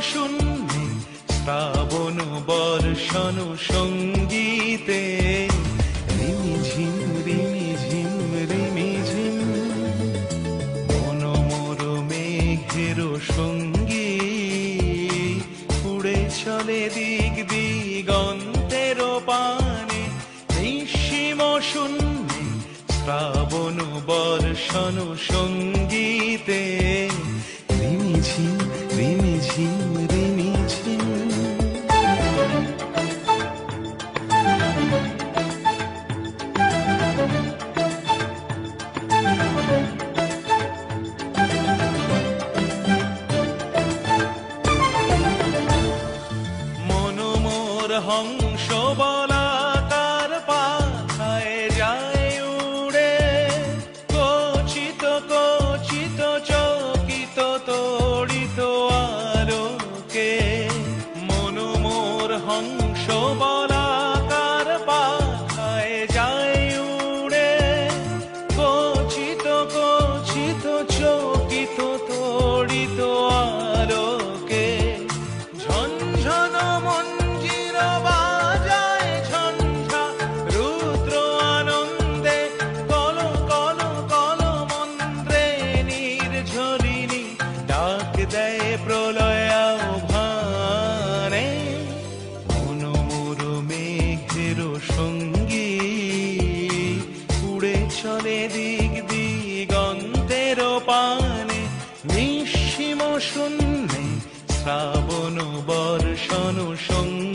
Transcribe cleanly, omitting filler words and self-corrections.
শূন্যে শ্রাবণ বর্ষণ সঙ্গীতে রিমিঝিম রিমিঝিম রিমিঝিম মনোমর মেঘের সঙ্গী উড়ে চলে দিক দিগন্তের পানে নিঃসীম শূন্যে শ্রাবণ বর্ষণ সঙ্গীতে রিমিঝিম রিমিঝিম রিমিঝিম। মনোমোর হংস বলাকার পাখায় যায় উড়ে কচিত কচিত চকিত তড়িত আলোকে মনোমোর হংস বলাকার পাখায় যায় উড়ে কচিত কচিত চকিত তড়িত আলোকে ঝনঝন মঞ্জির বাজায় ঝঞ্ঝা রুদ্র আনন্দে কল কল কল মন্ত্রে নির্ঝরিণী ডাক দেয় প্রলয় আহ্বানে মনোমোর মেঘের সঙ্গী উড়ে চলে দিক দিগন্তের পানে নিঃসীম শূন্যে শ্রাবণ বর্ষণ সঙ্গী